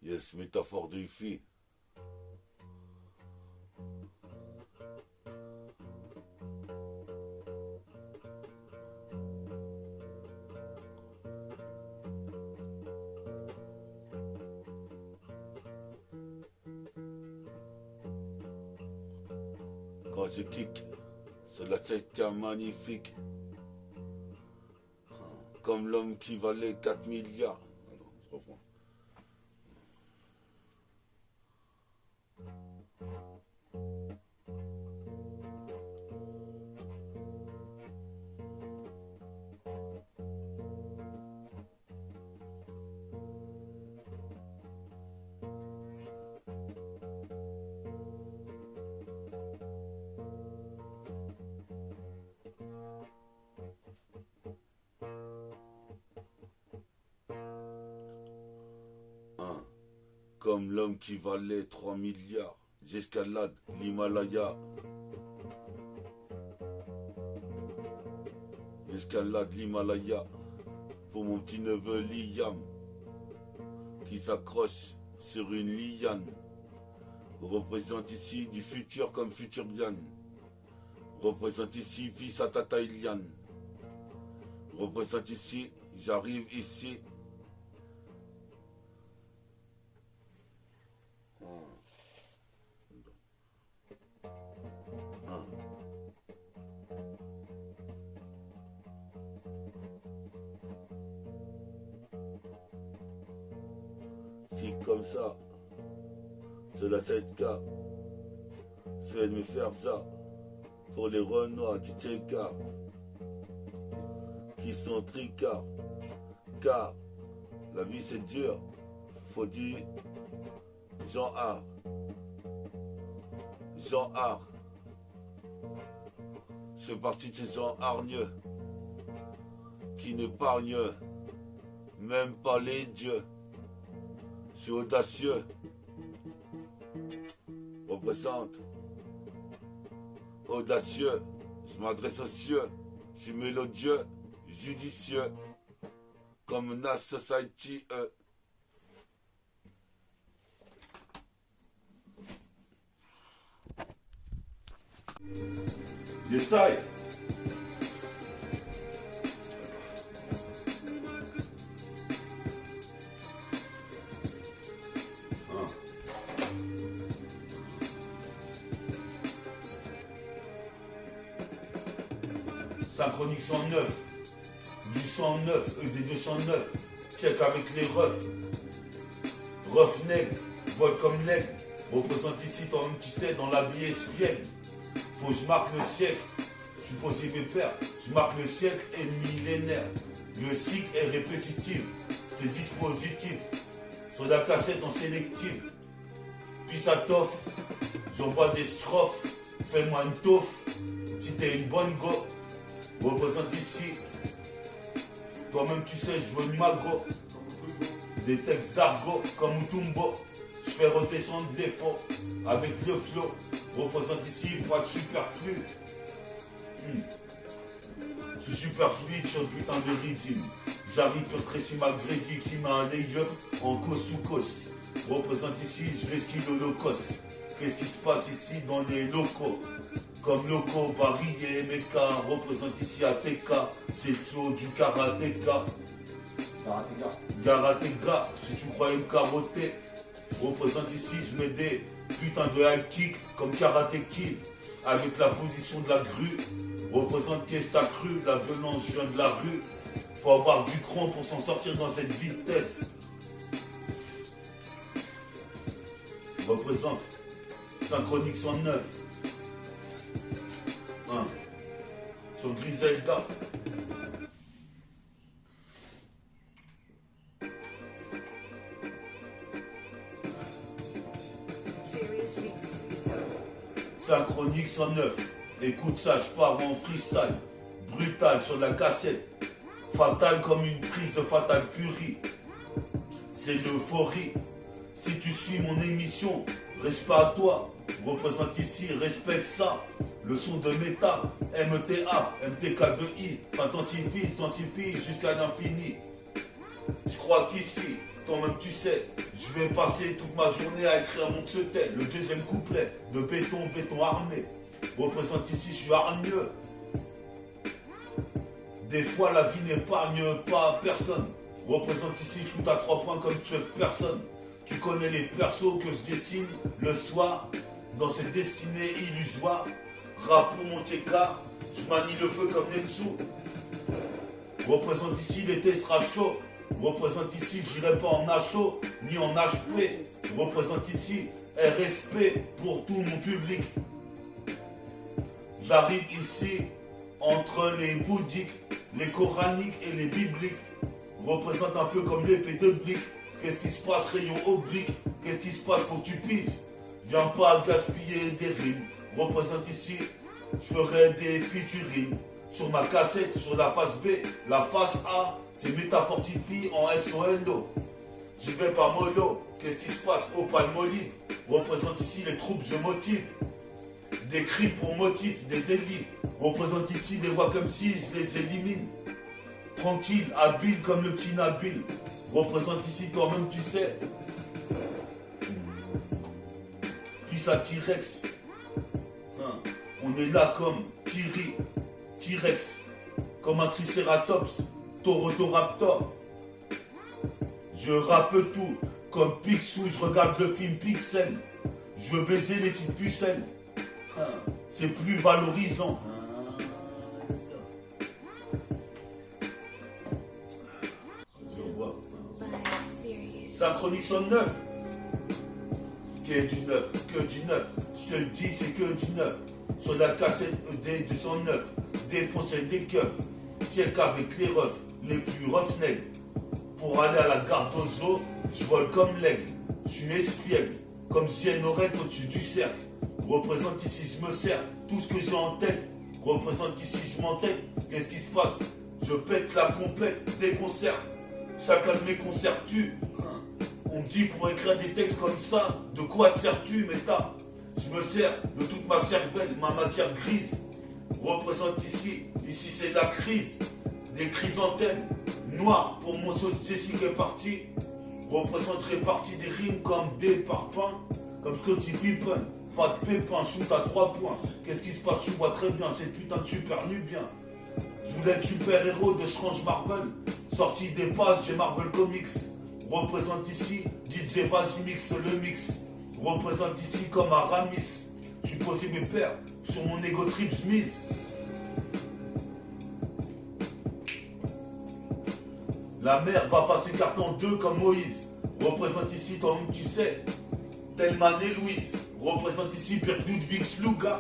Yes, métaphore de fille. Quand je kick, c'est la 7K magnifique. Comme l'homme qui valait 4 milliards. Alors, je reprends. Comme l'homme qui valait 3 milliards. J'escalade l'Himalaya. J'escalade l'Himalaya pour mon petit neveu Liam qui s'accroche sur une liane. Représente ici du futur comme futur Yann. Représente ici fils à Tata Iliane. Représente ici, j'arrive ici. Si comme ça, c'est la 7K, c'est de me faire ça pour les Renois du Tcheka qui sont tricards, car la vie c'est dur, faut dire Jean Art. Jean Art. Je fais partie de ces gens hargneux qui n'épargnent même pas les dieux. Je suis audacieux, représente, audacieux, je m'adresse aux cieux, je suis mélodieux, judicieux, comme Nas Society. J'essaye. Synchronique 109, du 109, des 209, check avec les refs. Ref nègre, vol comme l'aigle, représente ici toi-même tu sais, dans la vie espiègle. Faut que je marque le siècle, je suis posé pépère, je marque le siècle et le millénaire. Le cycle est répétitif, c'est dispositif, sur la cassette en sélective. Puis ça t'offre, j'envoie des strophes, fais-moi une toffe, si t'es une bonne go. Représente ici, toi-même tu sais, je veux une mago. Des textes d'argot comme Mutumbo, je fais redescendre les faux avec le flow. Représente ici, pas de superflu. Je suis super fluide sur le putain de rythme. J'arrive pour tresser ma grédie qui m'a un layup en coast to coast. Représente ici, je rescue l'Holocauste. Qu'est-ce qui se passe ici dans les locaux? Comme Loco, Barry et Meka, représente ici ATK, c'est le flow du karatéka. Karateka, si tu croyais me carotter, représente ici, je mets des putains de high kick comme Karate Kid, avec la position de la grue, représente qu'est-ce t'as cru, la violence vient de la rue, faut avoir du cran pour s'en sortir dans cette vitesse. Représente Synchronique 109. Sur Griselda. Synchronique 109. Écoute ça, je pars en freestyle. Brutal sur la cassette. Fatal comme une prise de Fatal Fury. C'est l'euphorie. Si tu suis mon émission, respect à toi. Représente ici, respecte ça. Le son de méta, MTA, MTK2I, s'intensifie jusqu'à l'infini. Je crois qu'ici, toi-même tu sais. Je vais passer toute ma journée à écrire mon secret. Le deuxième couplet de béton, béton armé. Représente ici, je suis hargneux. Des fois la vie n'épargne pas personne. Représente ici, je shoot à 3 points comme Chuck personne. Tu connais les persos que je dessine le soir. Dans cette dessinée illusoire. Rap pour mon Tchéka, je manie le feu comme Nensu. Représente ici, l'été sera chaud. Représente ici, j'irai pas en HO ni en HP. Représente ici, RSP pour tout mon public. J'arrive ici entre les bouddhiques, les coraniques et les bibliques. Représente un peu comme l'épée de Blick. Qu'est-ce qui se passe, rayon oblique? Qu'est-ce qui se passe, faut que tu piges? Viens pas gaspiller des rimes. Représente ici, je ferai des featuring. Sur ma cassette, sur la face B, la face A, c'est Métafortifie en SOLO. J'y vais pas mollo. Qu'est-ce qui se passe? Au Palmolive. Représente ici les troupes, je motive. Des crimes pour motif, des délits. Représente ici des voix comme si je les élimine. Tranquille, habile comme le petit Nabil. Représente ici toi-même, tu sais. Puis à T-Rex. Hein. On est là comme T-Rex. Comme un Triceratops. Taurotoraptor. Je rappe tout. Comme Picsou, je regarde le film Pixel. Je veux baiser les petites pucelles. Hein. C'est plus valorisant. Synchronique sonne neuf. Que du neuf, que du neuf. Je te le dis, c'est que du neuf. Sur la cassette ED 209, défoncer des keufs. Check avec les refs, les plus roughneck. Pour aller à la gare d'Ozo, je vole comme l'aigle. Je suis espiègle, comme si elle aurait au-dessus du cercle. Représente ici, je me sers. Tout ce que j'ai en tête. Représente ici, je m'entête. Qu'est-ce qui se passe? Je pète la compète des concerts. Chacun de mes concerts tue. On me dit pour écrire des textes comme ça, de quoi te sers-tu, méta? Je me sers de toute ma cervelle, ma matière grise. Représente ici c'est la crise. Des chrysanthèmes noirs pour mon sauce Jessica est parti. Représente répartie des rimes comme des parpaings, comme Scottie Pippen. Pas de pépin, shoot à 3 points. Qu'est-ce qui se passe? Tu vois très bien, cette putain de super nubien. Je voulais être super-héros de Strange Marvel. Sorti des pages, j'ai Marvel Comics. Représente ici, DJ vas-y mixe le mix. Représente ici comme Aramis. Je suis posé mes pères sur mon ego trip Smith. La mer va passer carton 2 comme Moïse. Représente ici, toi-même tu sais. Telman et Louise. Représente ici Pierre Ludwig Sluga.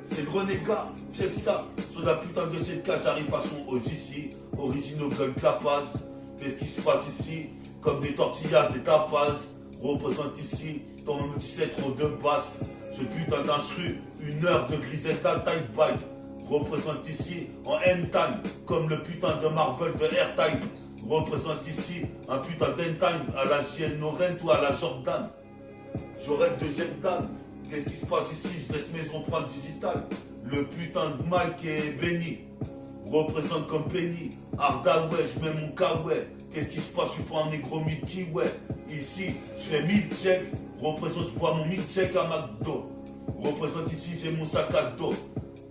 C'est le renégat, check ça. Sur la putain de cette cage, j'arrive façon ici. Original Gun Clapaz. Qu'est-ce qui se passe ici? Comme des tortillas et tapas. Représente ici, toi-même tu sais, trop de basse. Ce putain d'instru, 1 heure de Griselda Tight Bite. Représente ici en end-time, comme le putain de Marvel de Airtime. Représente ici un putain d'end-time à la JN Orent ou à la Jordan. J'aurai le deuxième dame. Qu'est-ce qui se passe ici? Je laisse mes empreintes digitales. Le putain de Mike est béni. Représente comme Penny. Arda, ouais, je mets mon kawaii. Qu'est-ce qui se passe? Je suis pas un négro Milky, ouais. Ici, je fais mid-check. Représente, je vois mon mid-check à McDo. Représente ici, j'ai mon sac à dos.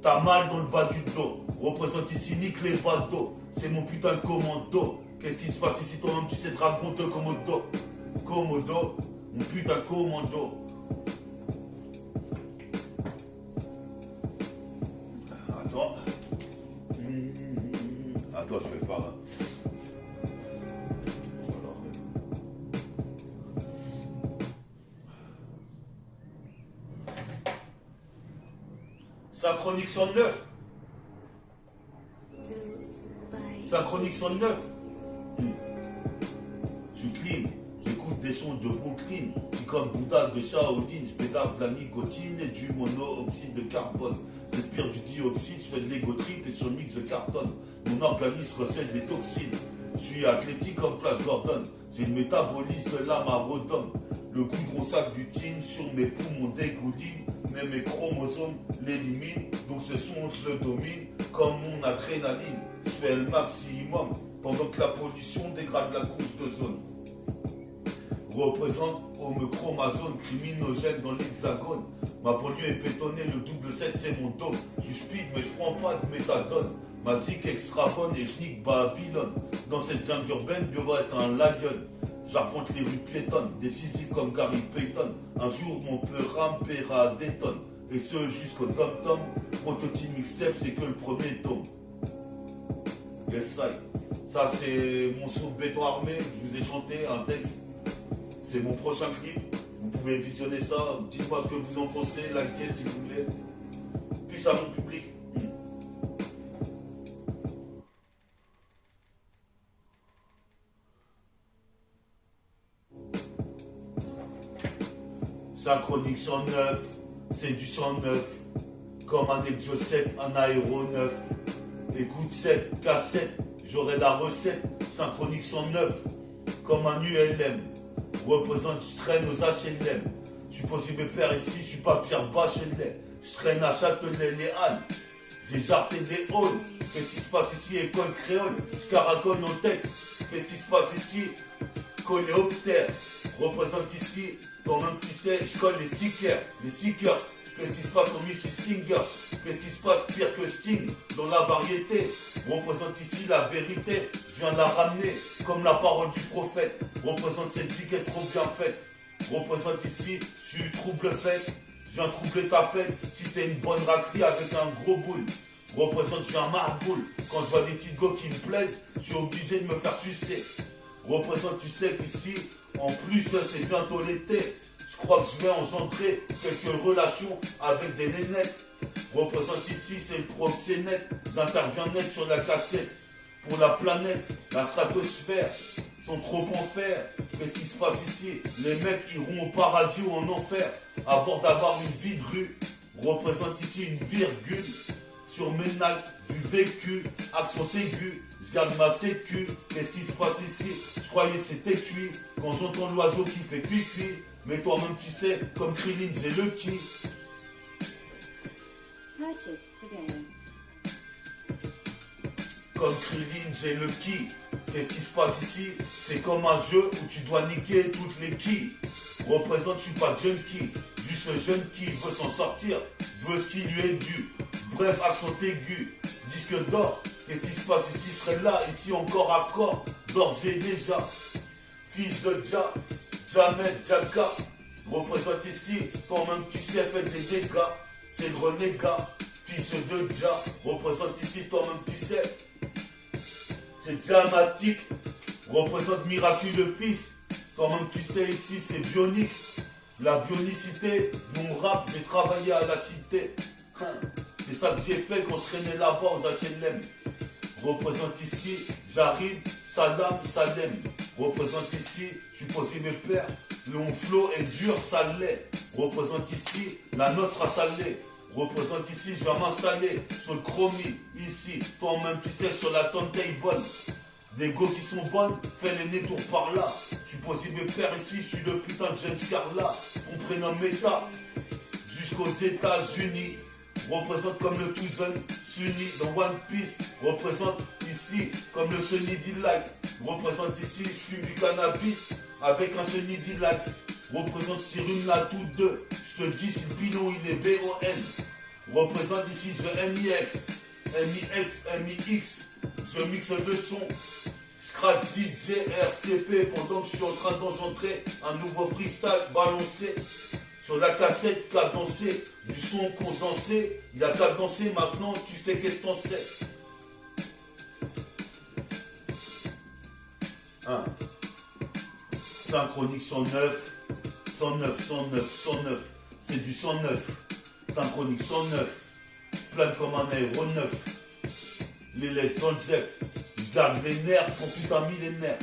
T'as mal dans le bas du dos. Représente ici, nique les bateaux. C'est mon putain de commando. Qu'est-ce qui se passe ici? Toi-même, tu sais, dragon de Komodo. Komodo, mon putain de commando. Attends. Attends, je vais le faire là. Synchronique 109. Synchronique 109. Je suis clean. J'écoute des sons de Brooklyn. C'est comme Bouddha de Shaolin. Je pédale de la nicotine et du monoxyde de carbone. J'respire du dioxyde, je fais de l'ego trip et sur le mix de cartonne. Mon organisme recèle des toxines. Je suis athlétique comme Flash Gordon. J'ai le métabolisme de l'âme à Rodon. Le goudron sac du team sur mes poumons dégouline. Mais mes chromosomes l'éliminent. Donc ce son je le domine comme mon adrénaline. Je fais le maximum pendant que la pollution dégrade la couche d'ozone. Représente chromazone criminogène dans l'hexagone. Ma polio est pétonnée, le double 7 c'est mon dôme. Je speed mais je prends pas de méthadone. Ma zik extra bonne et je nique Babylone. Dans cette jungle urbaine, Dieu va être un lion. J'arpente les rues piétonnes, décisif comme Gary Payton. Un jour mon peur rampera détonne. Et ce jusqu'au tom-tom. Prototype mixtape, c'est que le premier tome. Yes, ça c'est mon son béton armé. Je vous ai chanté un texte. C'est mon prochain clip. Vous pouvez visionner ça. Dites-moi ce que vous en pensez. Likez si vous voulez. Puis à mon public. Synchronique 109, c'est du 109. Comme un Exo 7, un aéronef. Écoute cette cassette, j'aurai la recette. Synchronique 109, comme un ULM. Représente, je traîne aux HLM. Je suis possible père ici, je suis pas Pierre Bachelet. Je traîne à Châtelet, les Halles. J'ai jarté des halls. Qu'est-ce qui se passe ici, école créole? Je caracole nos têtes. Qu'est-ce qui se passe ici? Coléoptère. Représente ici, toi-même tu sais, je colle les stickers. Qu'est-ce qui se passe au Missy Stingers? Qu'est-ce qui se passe pire que Sting dans la variété? Représente ici la vérité, je viens de la ramener comme la parole du prophète. Représente cette vie qui est trop bien faite. Représente ici, je suis trouble faite. Je viens troubler ta fête si t'es une bonne raclée avec un gros boule. Représente, je suis un marboule. Quand je vois des petites go qui me plaisent, je suis obligé de me faire sucer. Représente, tu sais qu'ici, en plus, c'est bientôt l'été. Je crois que je vais engendrer quelques relations avec des nénettes. Représente ici, c'est le proxénète. J'interviens net sur la cassette. Pour la planète, la stratosphère, sont trop en fer. Qu'est-ce qui se passe ici? Les mecs iront au paradis ou en enfer avant d'avoir une vie de rue. Représente ici une virgule. Sur mes nacs, du vécu, accent aigu, je garde ma sécu. Qu'est-ce qui se passe ici? Je croyais que c'était cuit. Quand j'entends l'oiseau qui fait cuit-cuit. Mais toi-même tu sais, comme Krillin, j'ai le qui. Comme Krillin, j'ai le qui. Qu'est-ce qui se passe ici? C'est comme un jeu où tu dois niquer toutes les qui. Représente, je suis pas junkie. Juste ce jeune qui veut s'en sortir, veut ce qui lui est dû. Bref, accent aigu, disque d'or. Qu'est-ce qui se passe ici? Je serai là, ici encore à corps, d'ores et déjà. Fils de Dja, Jamel, Djaka. Représente ici, toi-même tu sais, fais des dégâts. C'est le renégat, fils de Dja. Représente ici, toi-même tu sais. C'est dramatique. Représente miraculeux fils. Toi-même tu sais, ici c'est bionique. La bionicité, mon rap, j'ai travaillé à la cité. C'est ça que j'ai fait quand je traînais là-bas aux HLM. Représente ici, j'arrive, salam, salem. Représente ici, je suis posé mes pères. Long flow est dur, ça l'est. Représente ici, la note sera salée. Représente ici, je vais m'installer sur le chromie, ici. Toi-même, tu sais, sur la turntable. Des go qui sont bonnes, fais les détours par là. Je suis posé mes pères ici, je suis le putain de James Carla. On prénomme Meta, jusqu'aux États-Unis. Représente comme le Tuzen, Sunny dans One Piece. Représente ici comme le Sunny D-Like. Représente ici, je fume du cannabis avec un Sunny D-Like. Représente Cyril Latou 2. Je te dis si le bilan il est B-O-N. Représente ici The MIX, MIX. Je mixe le son. Scratch DJ RCP pendant que je suis en train d'engendrer un nouveau freestyle balancé. Sur la cassette, cadencé, du son condensé, il y a qu'à danser maintenant, tu sais qu'est-ce qu'on sait. Hein. Synchronique 109, 109, 109, 109, c'est du 109. Synchronique 109, plane comme un aéronef. Les laisse dans le zep, je garde les nerfs pour putain millénaire.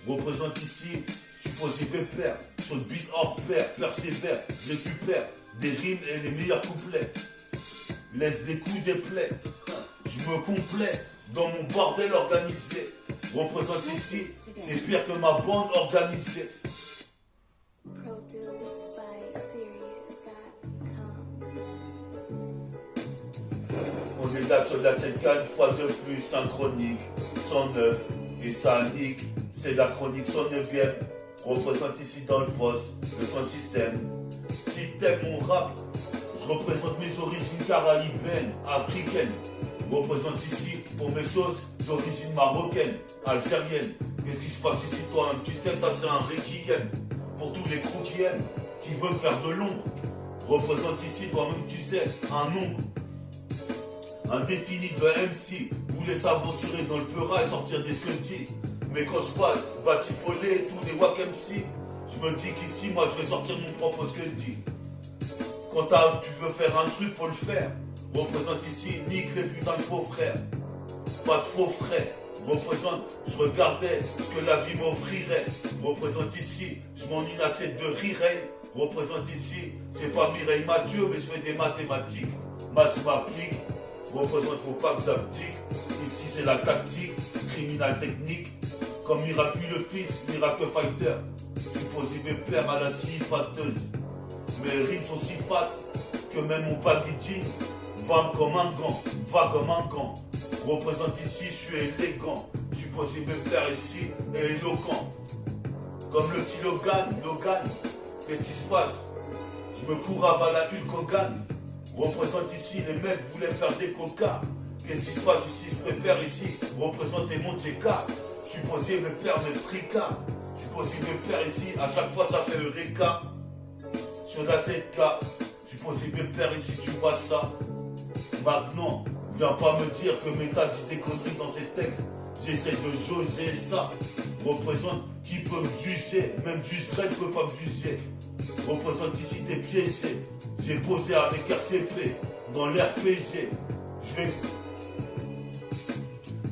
Représente ici, je suis posé pépère, sur le beat hors pair, persévère, récupère des rimes et les meilleurs couplets. Laisse des coups, des plaies, je me complais dans mon bordel organisé. Représente ici, c'est pire que ma bande organisée. On est là sur la scène 4 fois de plus, synchronique, 109, et ça nique, c'est la chronique 109e. représente ici dans le poste, le sound system. Si t'aimes mon rap, je représente mes origines caribéennes, africaines. Je représente ici pour mes sauces d'origine marocaine, algérienne. Qu'est-ce qui se passe ici toi-même? Tu sais, ça c'est un requiem pour tous les crews qui aiment, qui veulent faire de l'ombre. Je représente ici toi-même, tu sais, un nombre indéfini de MC. Voulait s'aventurer dans le peura et sortir des sculptés. Mais quand je vois batifoler tous les wack MC, je me dis qu'ici, moi, je vais sortir mon propre sculpté. Quand tu veux faire un truc, faut le faire. Représente ici, nique les putains de faux frères. Pas de faux frères. Représente, je regardais ce que la vie m'offrirait. Représente ici, je m'ennuie une assiette de rireille. Représente ici, c'est pas Mireille Mathieu, mais je fais des mathématiques. Maths m'applique. Représente, faut pas que j'abdique. Ici, c'est la tactique, criminal technique. Comme miraculeux fils, miracle fighter. Supposé mes pères à la scie fâteuse. Mes rimes sont si fat que même mon packaging va comme un gant, va comme un gant. Représente ici, je suis élégant. Je suis posé me faire ici et éloquent. Comme le petit Logan, qu'est-ce qui se passe? Je me cours à la Hulk Hogan. Représente ici, les mecs voulaient me faire des coca. Qu'est-ce qui se passe ici? Je préfère ici représenter mon TK. Je suis posé me faire mes tricas. Je suis posé me faire ici, à chaque fois ça fait Eureka. Sur la 7K, je suis posé me faire ici, tu vois ça. Maintenant, viens pas me dire que Méta dit des conneries dans ses textes. J'essaie de jauger ça. Représente qui peut me juger. Même Justred ne peut pas me juger. Représente ici tes piégés. J'ai posé avec RCP dans l'RPG.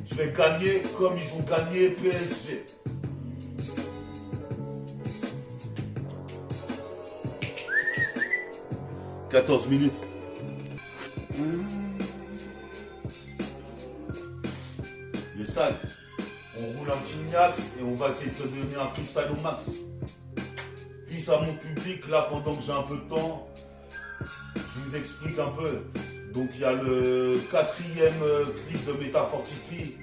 Je vais gagner comme ils ont gagné PSG. « 14 minutes. Les salles, on roule un petit Niax et on va essayer de te donner un freestyle au max. Puis à mon public, là, pendant que j'ai un peu de temps, je vous explique un peu. Donc il y a le 4e clip de Métafortifie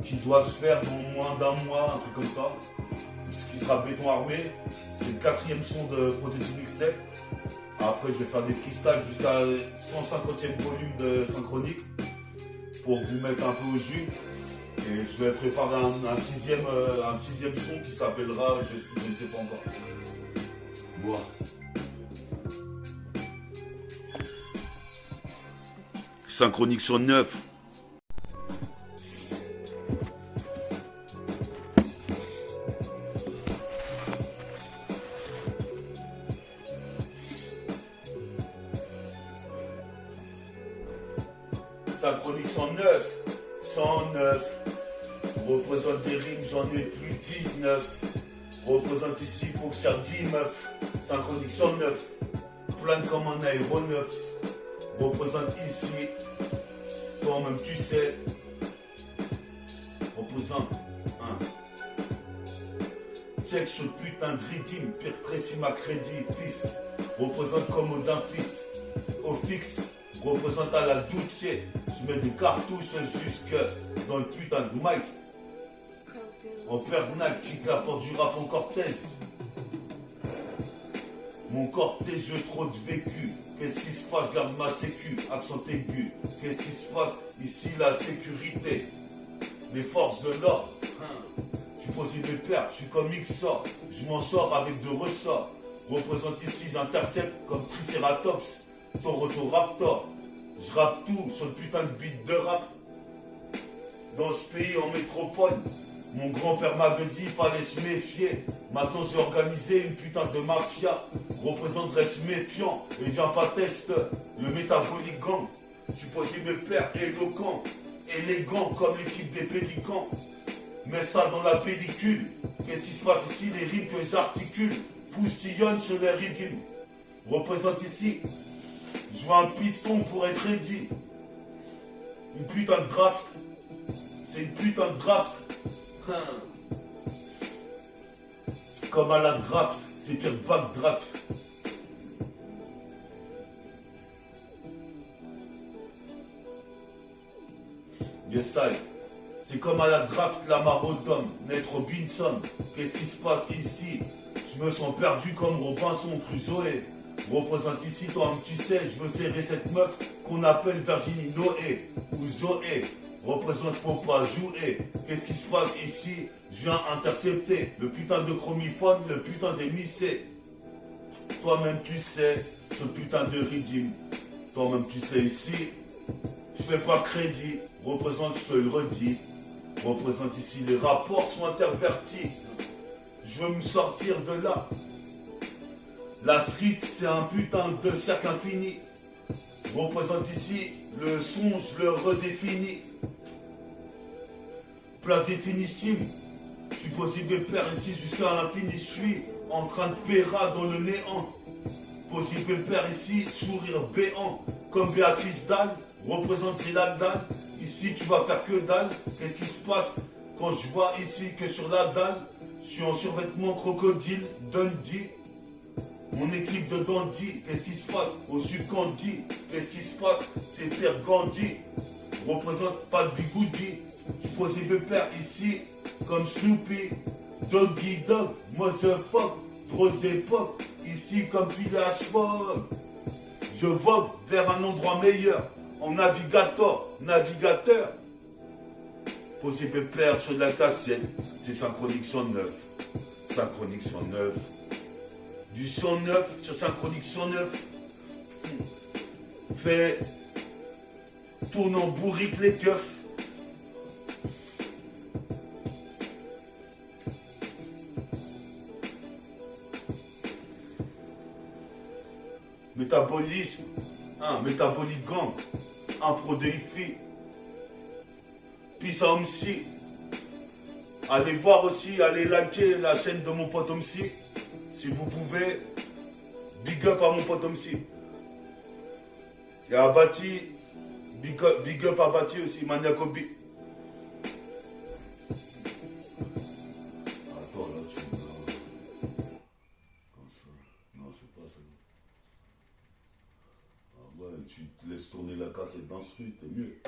qui doit se faire dans moins d'un mois, un truc comme ça. Ce qui sera béton armé. C'est le 4e son de Prodigy Mixtape. Après, je vais faire des freestyles jusqu'à 150e volume de synchronique pour vous mettre un peu au jus. Et je vais préparer un sixième son qui s'appellera, je ne sais pas encore. Moi. Synchronique sur 9. Synchronique 109. 109. Représente des rimes, j'en ai plus 19. Représente ici, faut que ça 10 meufs. Synchronique 109. Plane comme un aéronef. Représente ici. Toi-même tu sais. Représente 1. Check ce putain de rythme. Pire Tracy ma crédit, fils. Représente comme Odin fils. Au fixe. Représente à la Duce. Je mets des cartouches jusque dans le putain de mic. En Fernac, qui apporte du rap en cortèse. Mon cortège, j'ai trop de vécu. Qu'est-ce qui se passe? Garde ma sécu, accent aigu. Qu'est-ce qui se passe? Ici, la sécurité. Les forces de l'ordre. Je suis posé de père, je suis comme Ixor. Je m'en sors avec de ressorts. Représente ici, j'intercepte comme Triceratops. Raptor. Je rappe tout sur le putain de beat de rap. Dans ce pays en métropole, mon grand-père m'avait dit qu'il fallait se méfier. Maintenant j'ai organisé une putain de mafia. Représente reste méfiant et viens pas test le métabolique gang. Je suis posé mes pères éloquent, élégant comme l'équipe des Pélicans. Mets ça dans la pellicule. Qu'est-ce qui se passe ici? Les rimes que j'articule poustillonnent sur les rythmes. Représente ici. Je veux un piston pour être ready. Une putain de draft. C'est une putain de draft. Comme à la draft. C'est pire back draft. Yes, I. C'est comme à la draft, la Marodome, Nate Robinson. Qu'est-ce qui se passe ici? Je me sens perdu comme Robinson Crusoe. Représente ici, toi-même tu sais, je veux serrer cette meuf qu'on appelle Virginie Noé ou Zoé. Représente, faut pas jouer. Qu'est-ce qui se passe ici? Je viens intercepter le putain de chromiphone, le putain d'émissé. Toi-même tu sais, ce putain de redeem. Toi-même tu sais ici, je fais pas crédit. Représente, je te le redis. Représente ici, les rapports sont intervertis. Je veux me sortir de là. La street, c'est un putain de cercle infini. Représente ici, le son, je le redéfinis. Place définissime. Je suis possible père ici jusqu'à l'infini. Je suis en train de péra dans le néant. Possible père ici, sourire béant. Comme Béatrice Dalle, représente c'est la dalle. Ici, tu vas faire que dalle. Qu'est-ce qui se passe quand je vois ici que sur la dalle, je suis en survêtement crocodile, Dundee. Mon équipe de Dandy, qu'est-ce qui se passe au sud Candy? Qu'est-ce qui se passe? C'est Pierre Gandhi. Représente pas de bigoudi. Je suis possible père ici comme Snoopy, Doggy Dog, Motherfuck, drôle d'époque. Ici comme Village Fog. Je vogue vers un endroit meilleur. En navigateur. Possible père sur la cassette. C'est Synchronique 109. Synchronique 109. Du 109 sur Synchronique 109. Fait tourne en bourrique les keufs. Métabolisme, métabolique gang, un pro de IFI, puis ça Omsi. Allez voir aussi, allez liker la chaîne de mon pote Omsi. Si vous pouvez, big up à mon pote Omsi. Il y a Abati, big up à Abati aussi, Maniacobi. Attends, là, tu me comme ça. Non, c'est pas ça. Ah ouais, tu te laisses tourner la cassette d'instru, t'es mieux.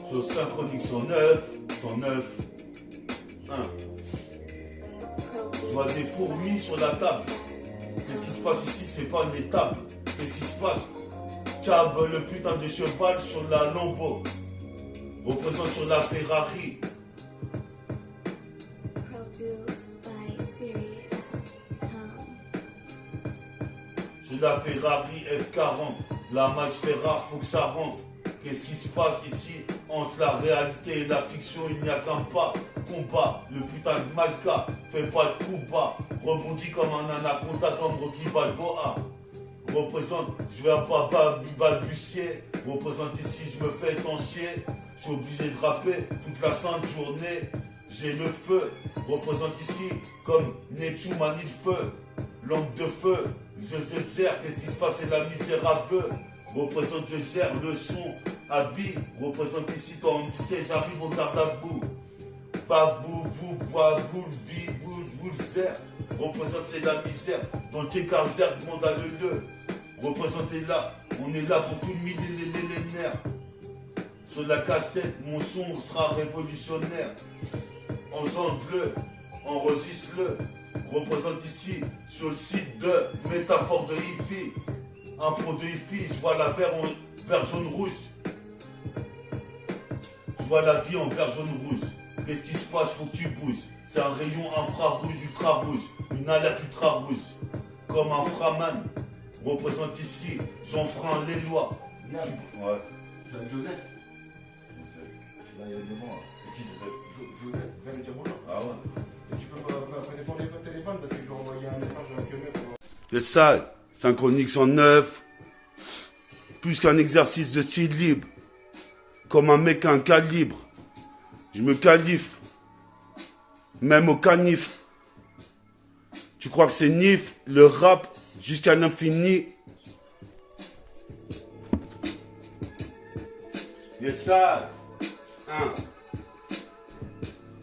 Sur Synchronique 109. Je vois des fourmis sur la table. Qu'est-ce qui se passe ici? C'est pas une étable. Qu'est-ce qui se passe? Cab, le putain de cheval sur la Lambo. Représente sur la Ferrari. Sur la Ferrari F40. La masse fait rare, faut que ça rentre. Qu'est-ce qui se passe ici? Entre la réalité et la fiction, il n'y a qu'un pas. Combat, le putain de Malka, fais pas de coup bas. Rebondis comme un anaconda, comme Rocky Balboa. Représente, je vais pas balbutier. Représente ici, je me fais étanchier. Je suis obligé de rapper toute la sainte journée. J'ai le feu. Représente ici, comme Netsu manie le feu. Lampe de feu, je sers. Qu'est-ce qui se passe? C'est la misère à peu. Représente, je gère le son à vie. Représente ici, toi, tu sais, j'arrive au garde à vous. Pas vous, vous le sert. Représente, c'est la misère. Dans tes carrières, demande à le. Représentez là, on est là pour tout le millénaire. Sur la cassette, mon son sera révolutionnaire. Ensemble-le, enregistre-le. Représente ici, sur le site de Métaphore de IFI. Un pro de IFI, je vois la vert en vert jaune rouge. Je vois la vie en vert jaune rouge. Qu'est-ce qui se passe? Faut que tu bouges. C'est un rayon infrarouge, ultra rouge. Une alerte ultra rouge. Comme un framan. Représente ici, j'enfreins les lois. Ouais. Tu as Joseph. Là, il y a devant. C'est qui Joseph? Viens me dire bonjour. Ah ouais. Et tu peux prêter ton téléphone parce que je vais envoyer un message à Kemé pour. C'est ça, Synchronique 109. Plus qu'un exercice de style libre. Comme un mec à un calibre. Je me qualifie. Même au canif. Tu crois que c'est nif, le rap jusqu'à l'infini? Yes, ça.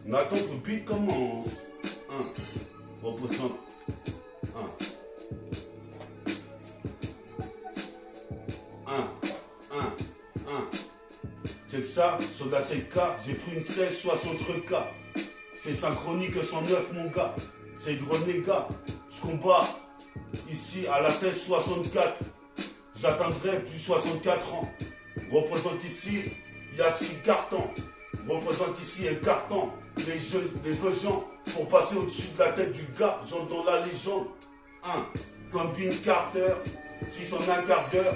On attend que le beat commence. Représente. ça, sur la 7K, j'ai pris une 16 60K. C'est synchronique 109 mon gars. C'est du renégat. Je combats ici à la 16 64. J'atteindrai plus 64 ans. Représente ici, il y a 6 cartons. Représente ici un carton. Les besoins pour passer au-dessus de la tête du gars. J'entre dans la légende. Comme Vince Carter, fils en un quart d'heure.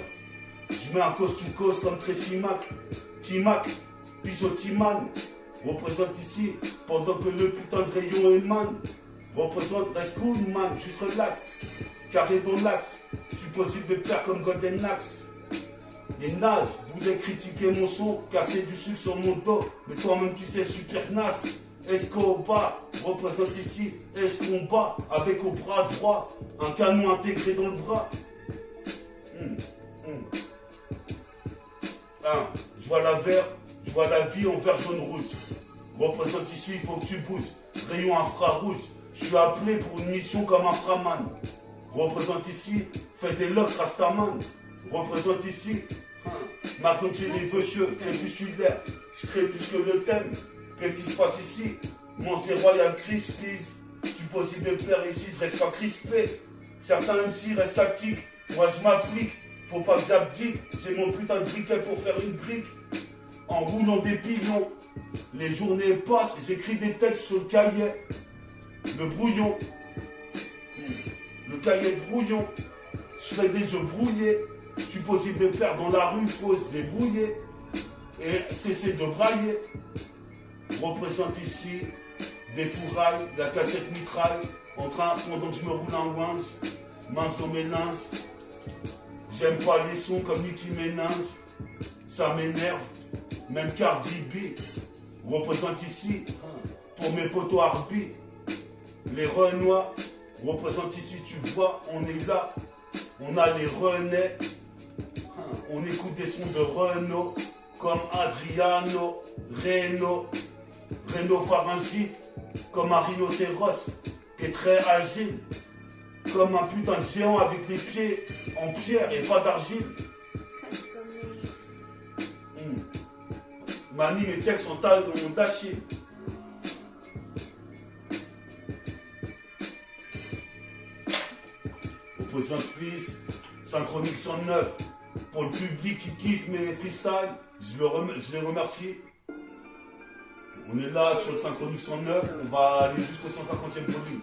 Je mets un cause comme Tracy Mac, T-Mac, puis au T-Man. Représente ici, pendant que le putain de rayon émane. Représente, reste cool man, juste relax. Carré dans l'axe, je suis possible de plaire comme Golden Axe. Les nazes voulaient critiquer mon son, casser du sucre sur mon dos. Mais toi-même tu sais, super naze. Escobar représente ici, Escombat, avec au bras droit, un canon intégré dans le bras. Je vois la vie en vert jaune rouge. Représente ici, il faut que tu bouges. Rayon infrarouge. Je suis appelé pour une mission comme inframan. Représente ici, fais des locks Rastaman. Représente ici, ma continue vicieux, crépusculaire. Je crée plus que le thème. Qu'est-ce qui se passe ici? Mon Royal Crispies. Je suis possible de plaire ici, je reste pas crispé. Certains MC restent statiques. Moi je m'applique. Faut pas que j'abdique, j'ai mon putain de briquet pour faire une brique. En roulant des pilons, les journées passent, j'écris des textes sur le cahier. Le brouillon, le cahier de brouillon. Je fais des jeux brouillés, je suis possible de faire dans la rue, faut se débrouiller. Et cesser de brailler. Représente ici des fourrailles, la cassette mitraille, pendant que je me roule en orange, mince au mélange. J'aime pas les sons comme Nicki Minaj, ça m'énerve, même Cardi B. Représente ici, pour mes potos Harbi, les Renois, représente ici, tu vois, on est là, on a les Renais, on écoute des sons de Renault, comme Adriano, Renault Pharyngite, comme un rhinocéros, qui est très agile. Comme un putain de géant avec les pieds en pierre et pas d'argile. Mani, mes textes sont d'Achille. Représente fils, synchronique 109. Pour le public qui kiffe mes freestyles, je les remercie. On est là sur le synchronique 109, on va aller jusqu'au 150e volume.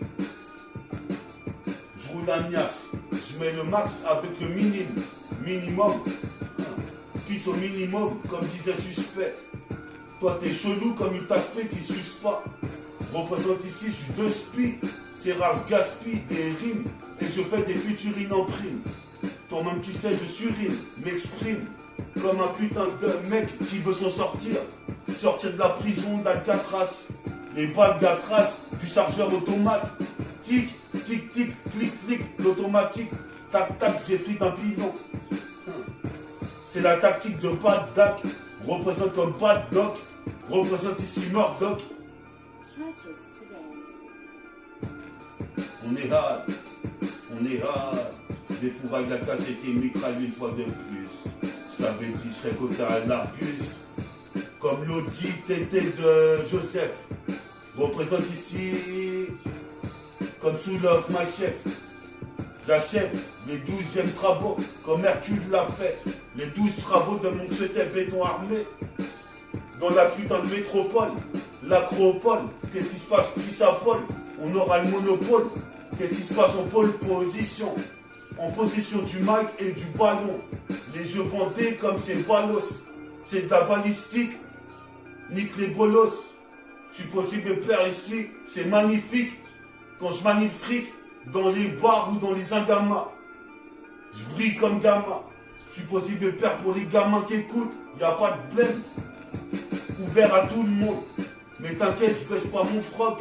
Je roule un Niax, je mets le max avec le minimum. Pisse au minimum, comme disait Suspect. Toi t'es chelou comme une tasse qui suce pas. Représente ici, je suis deux spies. C'est rare, je gaspille des rimes et je fais des futurines en prime. Toi-même tu sais, je surime, m'exprime comme un putain de mec qui veut s'en sortir. Sortir de la prison d'Alcatraz. Les balles d'Alcatraz du chargeur automate. Tic, tic, tic, clic, clic, l'automatique. Tac, tac, j'effrite un pilon. C'est la tactique de Bad Doc. Représente comme Bad Doc. Représente ici Murdoch. On est hard. On est hard. Des fourrailles de la cassette et mitraille une fois de plus. Je t'avais dit, je serais côté à l'Argus. Comme l'Audi TT de Joseph. Représente ici comme sous l'offre ma chef. J'achète les 12e travaux comme Hercule l'a fait. Les 12 travaux de mon c'était béton armé. Dans la putain de métropole, l'acropole. Qu'est-ce qui se passe, Paul? On aura le monopole. Qu'est-ce qui se passe en pole position? En position du mic et du ballon. Les yeux bandés comme c'est balos. C'est de la balistique. Nique les bolos. Je suis possible de plaire ici. C'est magnifique. Quand je manie le fric dans les bars ou dans les ingamas. Je brille comme gamma. Je suis possible de plaire pour les gamins qui écoutent. Il n'y a pas de blême. Ouvert à tout le monde. Mais t'inquiète, je baisse pas mon froc.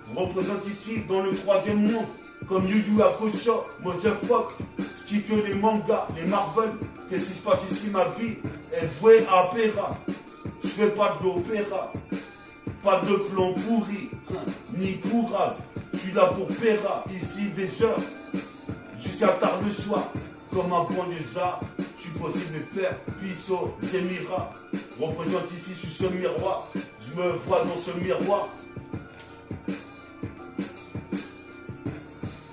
Je représente ici dans le 3e monde. Comme Yu Yu Hakusho, Motherfuck. Je kiffe que les mangas, les Marvel. Qu'est-ce qui se passe ici, ma vie est vouée à Péra. Je fais pas de l'opéra. Pas de plan pourri, ni pourrave. Je suis là pour Péra, ici des heures. Jusqu'à tard le soir. Comme un point des arts. je suis possible et père, puissant, Zémira. Représente ici, je suis ce miroir. Je me vois dans ce miroir.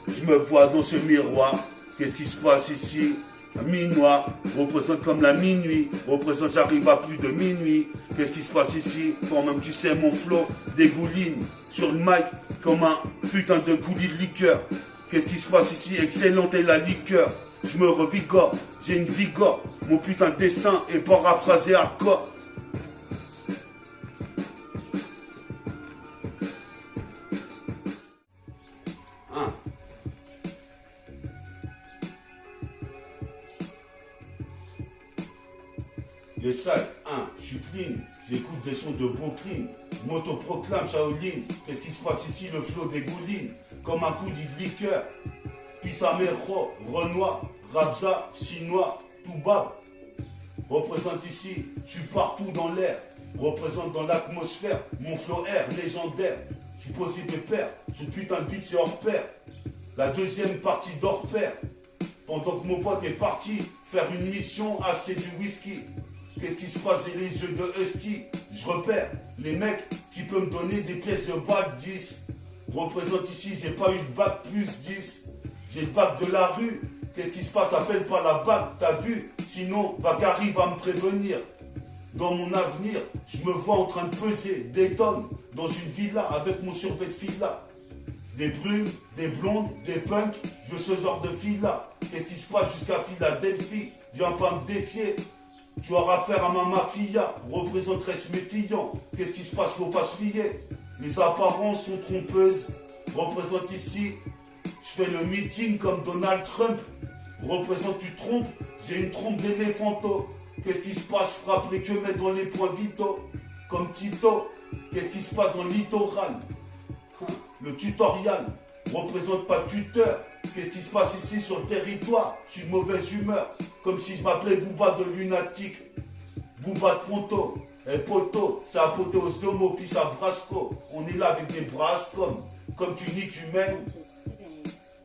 Je me vois dans ce miroir. Qu'est-ce qui se passe ici? La mi-noir représente comme la minuit. Représente, j'arrive à plus de minuit. Qu'est-ce qui se passe ici? Toi-même, tu sais, mon flow dégouline sur le mic comme un putain de coulis de liqueur. Qu'est-ce qui se passe ici? Excellente est la liqueur. Je me revigore, j'ai une vigore. Mon putain de dessin est paraphrasé hardcore. Hein. Les salles, je suis clean, j'écoute des sons de Brooklyn, je m'autoproclame Shaolin. Qu'est-ce qui se passe ici? Le flow dégouline comme un coup de liqueur. Pissamero, Renoir, Rabza, Chinois, Toubab. Représente ici, je suis partout dans l'air. Représente dans l'atmosphère, mon flow air légendaire. Je suis possible et père, ce putain de beat c'est hors pair. La deuxième partie d'hors pair. Pendant que mon pote est parti faire une mission, acheter du whisky. Qu'est-ce qui se passe? J'ai les yeux de Husky. Je repère les mecs qui peuvent me donner des pièces de bac 10. Représente ici, j'ai pas eu de bac plus 10. J'ai le bac de la rue. Qu'est-ce qui se passe? Appelle pas la bac, t'as vu? Sinon, Bakary va me prévenir. Dans mon avenir, je me vois en train de peser des tonnes dans une villa avec mon survêt de fille-là. Des brunes, des blondes, des punks, je veux ce genre de filles-là. Qu'est-ce qui se passe jusqu'à Philadelphie? Viens pas me défier. Tu auras affaire à ma mafia, représente reste méfiant. Qu'est-ce qui se passe? Faut pas se fier. Les apparences sont trompeuses. Représente ici, je fais le meeting comme Donald Trump. Représente, tu trompes, j'ai une trompe d'éléphanto. Qu'est-ce qui se passe? Je frappe les queues dans les points vitaux. Comme Tito. Qu'est-ce qui se passe dans le littoral? Le tutorial représente pas tuteur. Qu'est-ce qui se passe ici sur le territoire? Je suis de mauvaise humeur. Comme si je m'appelais Booba de lunatique. Booba de Ponto. Et Poto, c'est apothéose d'homo, puis ça brasco. On est là avec des brascom. Comme tu niques humaine.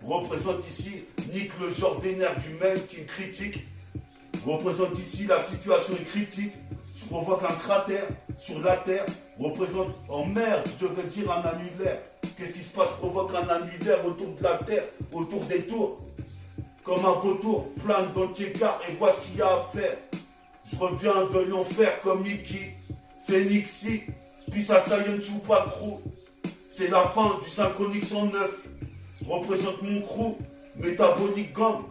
Représente ici, nique le genre d'énergie humaine qui me critique. Représente ici, la situation est critique. Je provoque un cratère sur la terre. Représente, oh merde, je veux dire un annulaire. Qu'est-ce qui se passe? Je provoque un annulaire autour de la terre, autour des tours. Comme un vautour, plane dans le tchécar et vois ce qu'il y a à faire. Je reviens de l'enfer comme Mickey, Phoenixy, puis ça Saiyan sous Patro. C'est la fin du synchronique 109. Représente mon crew, métabolique gang.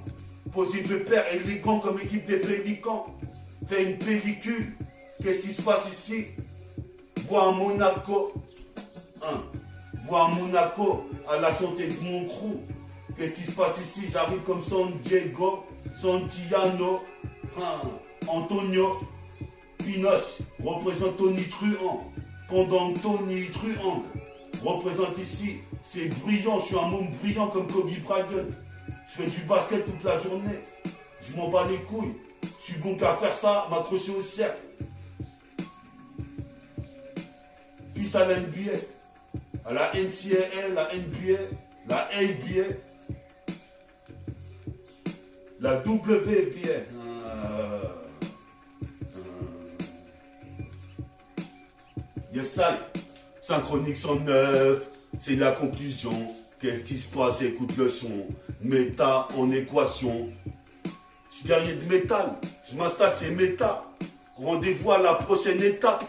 Posé de père élégant comme équipe des Pélicans. Fais une pellicule. Qu'est-ce qui se passe ici? Bois à Monaco. Bois à Monaco à la santé de mon crew. Qu'est-ce qui se passe ici? J'arrive comme San Diego, Santiano, Antonio, Pinoche. Représente Tony Truant. Pendant Tony Truant représente ici. C'est brillant, je suis un môme brillant comme Kobe Bryant. Je fais du basket toute la journée. Je m'en bats les couilles. Je suis bon qu'à faire ça, m'accrocher au cercle. Puis à la NBA, à la NCAA, la NBA, la ABA, la WBA. Yes, sale. Synchronique 109, c'est la conclusion. Qu'est-ce qui se passe? Écoute le son. Méta en équation. Je suis guerrier de métal. Je m'installe, c'est méta. Rendez-vous à la prochaine étape.